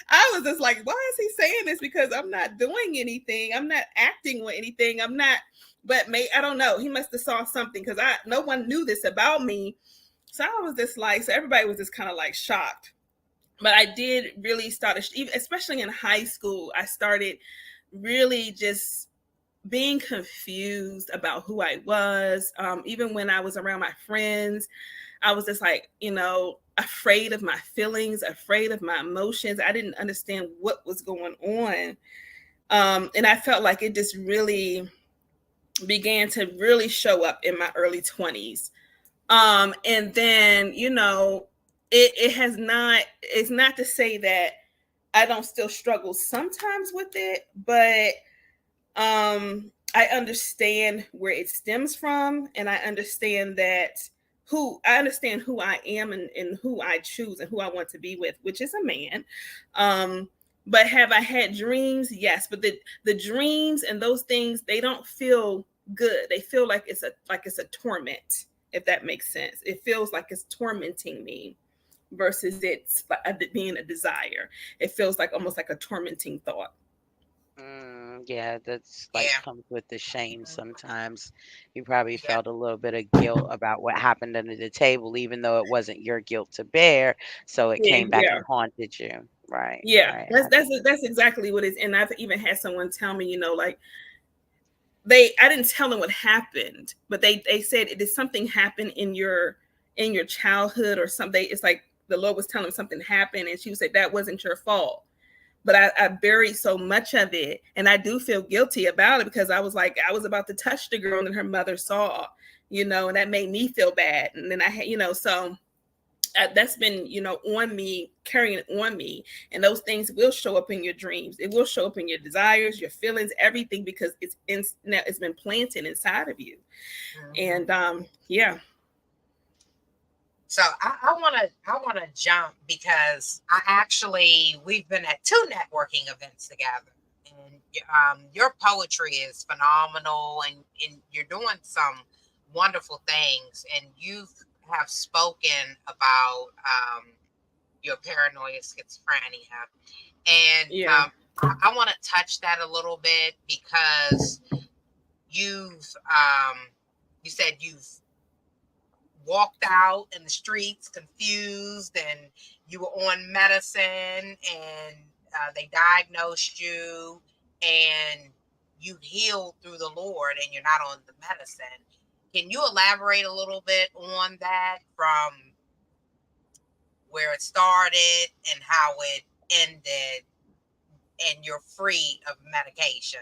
I was just like, why is he saying this? Because I'm not doing anything. I'm not acting with anything. I'm not, but I don't know. He must have saw something because no one knew this about me. So I was just like, so everybody was just kind of like shocked. But I did really start, especially in high school, I started really just being confused about who I was. Even when I was around my friends, I was just like, you know, afraid of my feelings, afraid of my emotions. I didn't understand what was going on. And I felt like it just really began to really show up in my early 20s. And then, you know, it has not, it's not to say that I don't still struggle sometimes with it, but I understand where it stems from, and I understand who I am and who I choose and who I want to be with, which is a man. But have I had dreams? Yes, but the dreams and those things, they don't feel good. They feel like it's a torment, if that makes sense. It feels like it's tormenting me versus it being a desire. It feels like almost like a tormenting thought. Yeah, that's like Yeah. comes with the shame sometimes. You probably Yeah. felt a little bit of guilt about what happened under the table, even though it wasn't your guilt to bear. So it Yeah, came back yeah. and haunted you. Right, Yeah, right. that's that's that's exactly what it is. And I've even had someone tell me, like I didn't tell them what happened, but they said, did something happen in your childhood or something? It's like the Lord was telling them something happened, and she would say that wasn't your fault. But I buried so much of it, and I do feel guilty about it because I was like, I was about to touch the girl, and her mother saw, and that made me feel bad. And then I had, so that's been, on me, carrying it on me. And those things will show up in your dreams. It will show up in your desires, your feelings, everything, because now it's been planted inside of you. Mhm. And yeah. So I wanna jump because we've been at two networking events together, and your poetry is phenomenal, and you're doing some wonderful things, and you have spoken about your paranoid schizophrenia, and Yeah. I want to touch that a little bit because you've you said you've walked out in the streets confused, and you were on medicine, and they diagnosed you, and you healed through the Lord, and you're not on the medicine. Can you elaborate a little bit on that, from where it started and how it ended, and you're free of medication?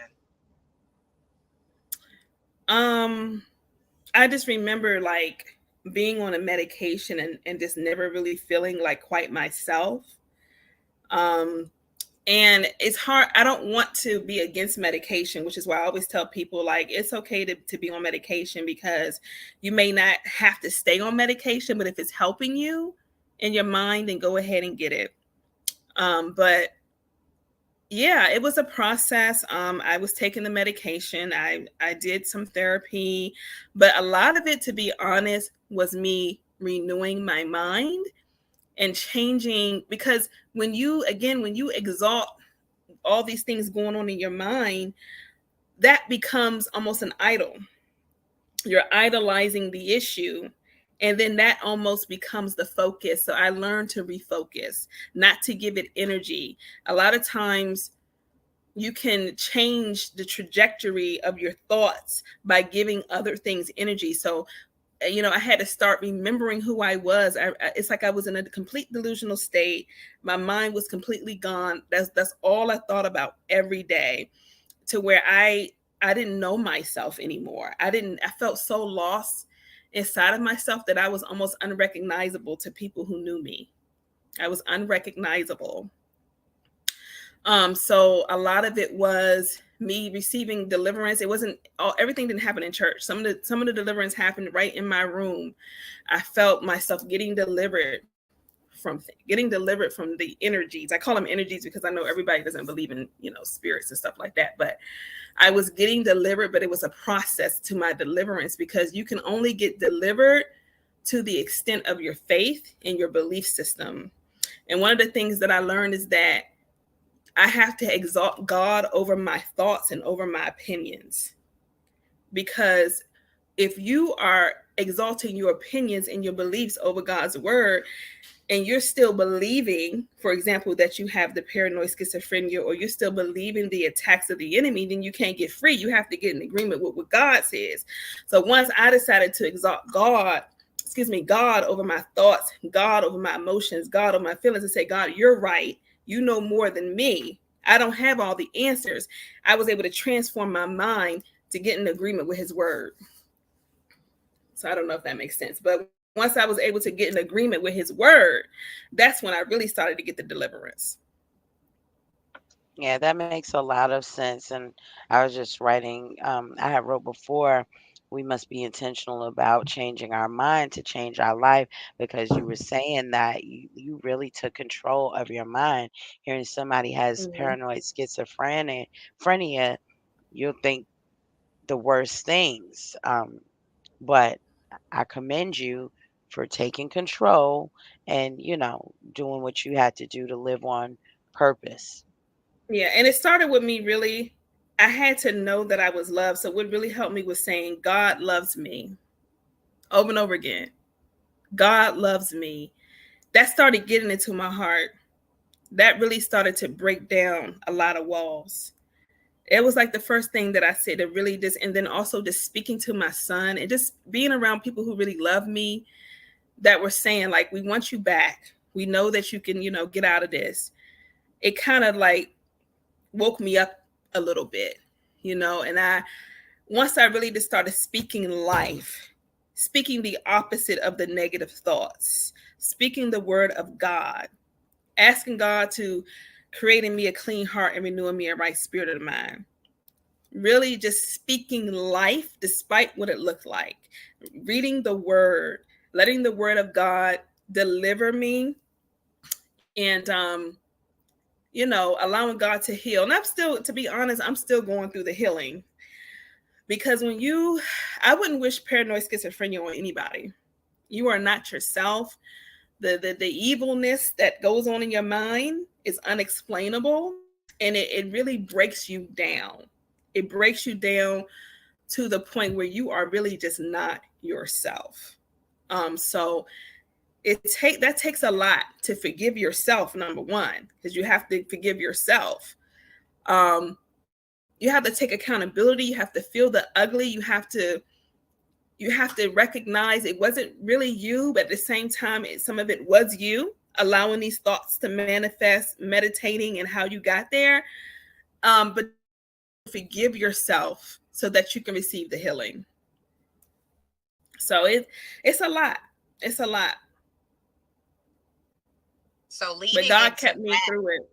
um I just remember like being on a medication and just never really feeling like quite myself. um and it's hard. I don't want to be against medication, which is why I always tell people like it's okay to be on medication, because you may not have to stay on medication, but if it's helping you in your mind, then go ahead and get it. But yeah, it was a process. I was taking the medication. I did some therapy, but a lot of it, to be honest, was me renewing my mind and changing, because when you exalt all these things going on in your mind, that becomes almost an idol. You're idolizing the issue, and then that almost becomes the focus. So I learned to refocus, not to give it energy. A lot of times you can change the trajectory of your thoughts by giving other things energy. So I had to start remembering who I was. It's like I was in a complete delusional state. My mind was completely gone. That's all I thought about every day, to where I didn't know myself anymore. I felt so lost inside of myself that I was almost unrecognizable to people who knew me. I was unrecognizable. So a lot of it was me receiving deliverance. It wasn't everything didn't happen in church. Some of the deliverance happened right in my room. I felt myself getting delivered from the energies. I call them energies because I know everybody doesn't believe in, spirits and stuff like that. But I was getting delivered, but it was a process to my deliverance, because you can only get delivered to the extent of your faith and your belief system. And one of the things that I learned is that I have to exalt God over my thoughts and over my opinions. Because if you are exalting your opinions and your beliefs over God's word, and you're still believing, for example, that you have the paranoid schizophrenia, or you're still believing the attacks of the enemy, then you can't get free. You have to get in agreement with what God says. So once I decided to exalt God over my thoughts, God over my emotions, God over my feelings, and say, God, you're right. You know more than me. I don't have all the answers. I was able to transform my mind to get in agreement with his word. So I don't know if that makes sense. But once I was able to get in agreement with his word, that's when I really started to get the deliverance. Yeah, that makes a lot of sense. And I was just writing, I had wrote before we must be intentional about changing our mind to change our life, because you were saying that you really took control of your mind. Hearing somebody has Mhm. paranoid schizophrenia, you'll think the worst things. But I commend you for taking control and, doing what you had to do to live on purpose. Yeah, and it started with me really. I had to know that I was loved. So what really helped me was saying, God loves me over and over again. God loves me. That started getting into my heart. That really started to break down a lot of walls. It was like the first thing that I said that really just, and then also just speaking to my son and just being around people who really love me, that were saying, like, we want you back. We know that you can, get out of this. It kind of like woke me up a little bit, and once I really just started speaking life, speaking the opposite of the negative thoughts, speaking the word of God, asking God to create in me a clean heart and renew in me a right spirit of mind. Really just speaking life despite what it looked like. Reading the word, letting the word of God deliver me, and allowing God to heal. And I'm still, to be honest, I'm still going through the healing, because I wouldn't wish paranoid schizophrenia on anybody. You are not yourself. The evilness that goes on in your mind is unexplainable, and it really breaks you down. It breaks you down to the point where you are really just not yourself. So that takes a lot to forgive yourself, number one, because you have to forgive yourself. You have to take accountability. You have to feel the ugly. You have to recognize it wasn't really you, but at the same time, some of it was you allowing these thoughts to manifest, meditating, and how you got there. But then you have to forgive yourself so that you can receive the healing. So it's a lot. It's a lot. So But leading God into kept me that, through it.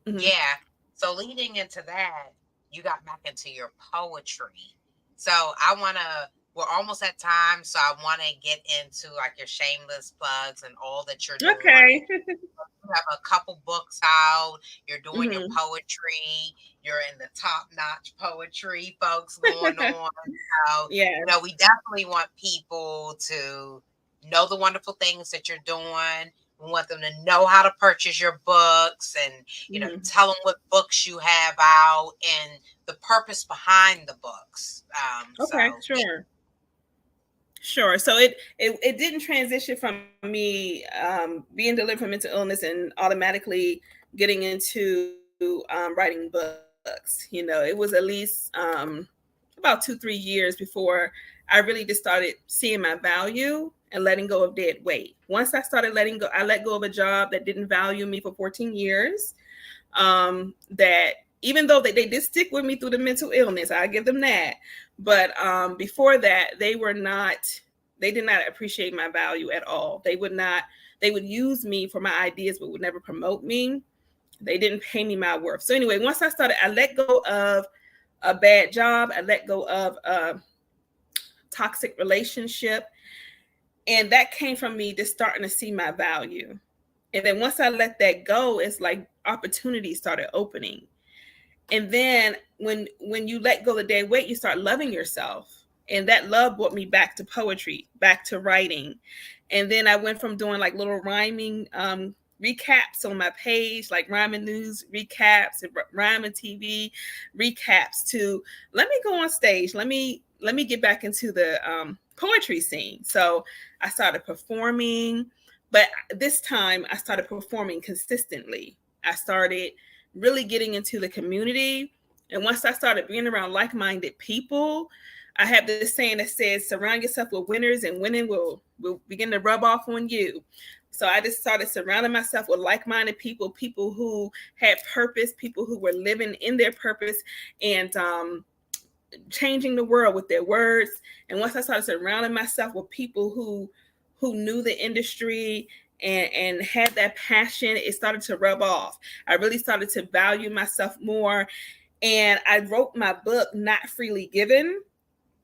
Mhm. yeah. So leading into that, you got back into your poetry. So I want to, we're almost at time. So I want to get into like your shameless plugs and all that you're doing. Okay. You have a couple books out. You're doing your Mhm. poetry. You're in the top notch poetry, folks, going on. So, Yeah. we definitely want people to know the wonderful things that you're doing. We want them to know how to purchase your books and, Mhm. tell them what books you have out and the purpose behind the books. Okay. Yeah. Sure. Sure. So it didn't transition from me being delivered from mental illness and automatically getting into writing books. It was at least about 2-3 years before I really just started seeing my value and letting go of dead weight. Once I started letting go, I let go of a job that didn't value me for 14 years. That even though they did stick with me through the mental illness, I give them that. But before that, they did not appreciate my value at all. They would use me for my ideas, but would never promote me. They didn't pay me my worth. So anyway, once I let go of a bad job. I let go of a toxic relationship. And that came from me just starting to see my value. And then once I let that go, it's like opportunities started opening. And then when you let go of the dead weight, you start loving yourself. And that love brought me back to poetry, back to writing. And then I went from doing like little rhyming recaps on my page, like rhyming news recaps and rhyming TV recaps, to let me go on stage. Let me get back into the poetry scene. So I started performing, but this time I started performing consistently. I started really getting into the community. And once I started being around like-minded people, I have this saying that says, surround yourself with winners and winning will begin to rub off on you. So I just started surrounding myself with like-minded people, people who had purpose, people who were living in their purpose and changing the world with their words. And once I started surrounding myself with people who knew the industry and had that passion, it started to rub off. I really started to value myself more. And I wrote my book, Not Freely Given.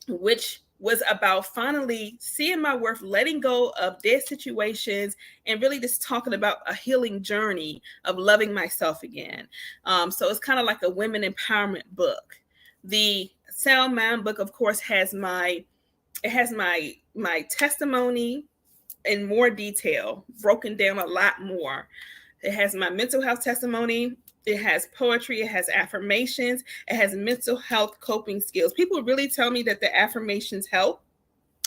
which was about finally seeing my worth, letting go of dead situations, and really just talking about a healing journey of loving myself again. So it's kind of like a women empowerment book. The Sound Mind book, of course, has my testimony in more detail, broken down a lot more. It has my mental health testimony. It has poetry. It has affirmations. It has mental health coping skills. People really tell me that the affirmations help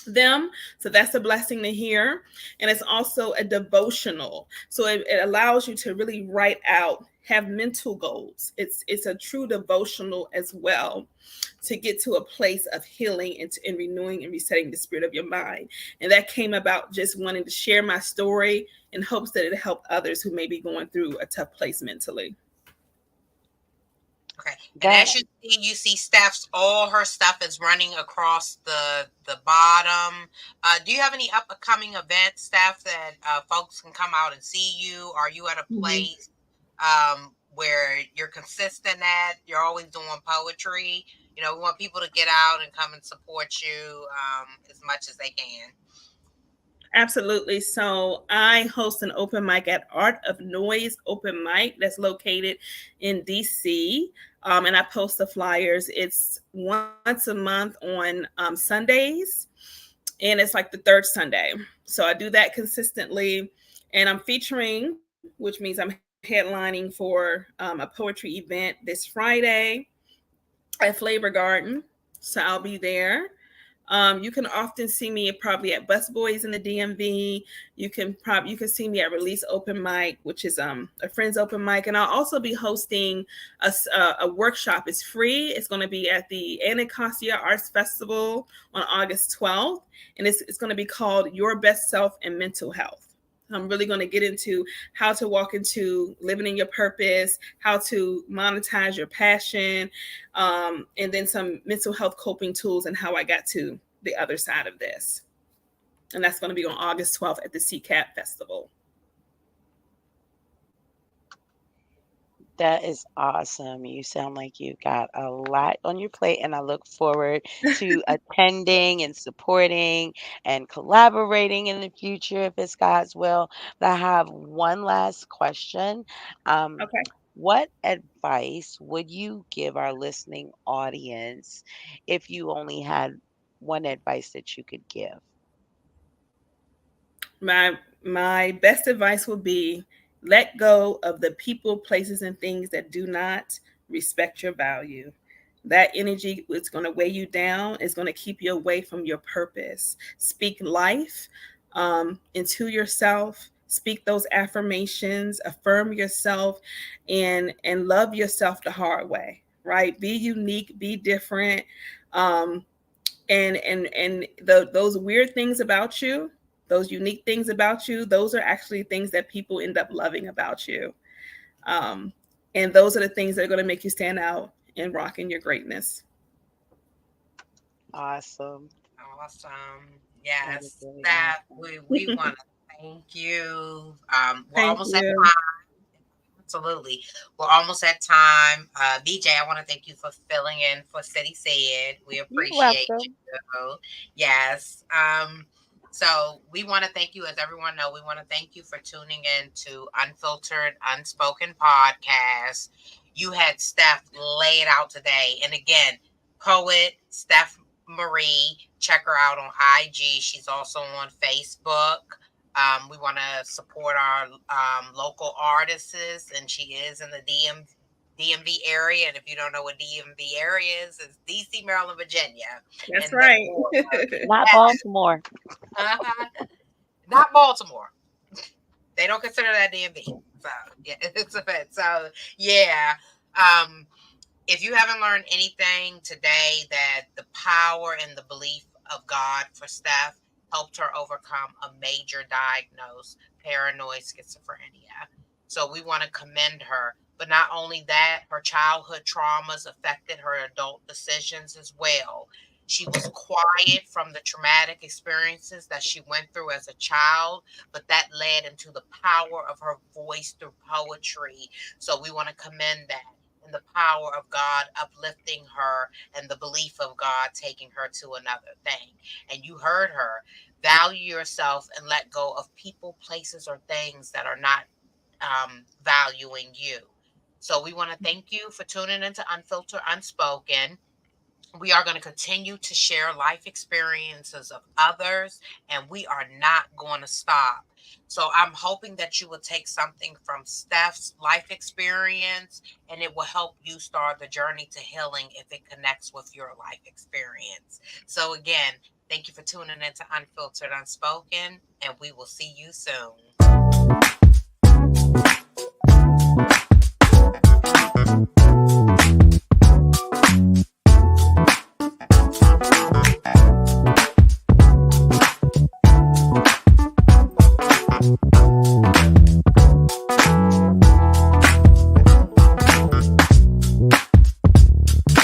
them, so that's a blessing to hear. And it's also a devotional, so it allows you to really write out, have mental goals. It's a true devotional as well, to get to a place of healing and renewing and resetting the spirit of your mind. And that came about just wanting to share my story in hopes that it help others who may be going through a tough place mentally. Okay. And That as you see Steph's, all her stuff is running across the bottom. Do you have any upcoming events, Steph, that folks can come out and see you? Are you at a Mhm. place where you're consistent at? You're always doing poetry. You know, we want people to get out and come and support you as much as they can. Absolutely. So I host an open mic at Art of Noise Open Mic that's located in DC. And I post the flyers. It's once a month on Sundays, and it's like the third Sunday. So I do that consistently. And I'm featuring, which means I'm headlining for a poetry event this Friday at Flavor Garden. So I'll be there. You can often see me probably at Busboys in the DMV. You can see me at Release Open Mic, which is a friend's open mic, and I'll also be hosting a workshop. It's free. It's going to be at the Anacostia Arts Festival on August 12th, and it's going to be called Your Best Self and Mental Health. I'm really going to get into how to walk into living in your purpose, how to monetize your passion, and then some mental health coping tools and how I got to the other side of this. And that's going to be on August 12th at the CCAP Festival. That is awesome. You sound like you got a lot on your plate, and I look forward to attending and supporting and collaborating in the future if it's God's will. But I have one last question. Um, Okay. what advice would you give our listening audience if you only had one advice that you could give? My best advice would be let go of the people, places, and things that do not respect your value. That energy is going to weigh you down. It's going to keep you away from your purpose. Speak life into yourself. Speak those affirmations. Affirm yourself, and love yourself the hard way. Right? Be unique. Be different. Um, those weird things about you, those unique things about you, those are actually things that people end up loving about you. um, and those are the things that are going to make you stand out and rock in your greatness. Awesome. Awesome. That is Yes, really Steph, awesome. we want to thank you. We're Thank almost at you. Absolutely. We're almost at time. BJ, I want to thank you for filling in for City Said. We You're appreciate welcome. you. Yes. So we want to thank you, as everyone know, we want to thank you for tuning in to Unfiltered Unspoken Podcast. You had Steph lay it out today. And again, poet Steph Marie, check her out on IG. She's also on Facebook. We want to support our local artists, and she is in the DMV area. And if you don't know what DMV area is, it's DC, Maryland, Virginia, That's and the right. border. Not Baltimore. Uh-huh. Not Baltimore. They don't consider that DMV. So yeah, it's a bit. So yeah. Um, if you haven't learned anything today, that the power and the belief of God for Steph helped her overcome a major diagnosed paranoid schizophrenia. So we want to commend her. But not only that, her childhood traumas affected her adult decisions as well. She was quiet from the traumatic experiences that she went through as a child, but that led into the power of her voice through poetry. So we want to commend that. and the power of God uplifting her and the belief of God taking her to another thing. And you heard her. Value yourself and let go of people, places, or things that are not valuing you. So we want to thank you for tuning into Unfiltered Unspoken. We are going to continue to share life experiences of others, and we are not going to stop. So I'm hoping that you will take something from Steph's life experience, and it will help you start the journey to healing if it connects with your life experience. So again, thank you for tuning into Unfiltered Unspoken, and we will see you soon.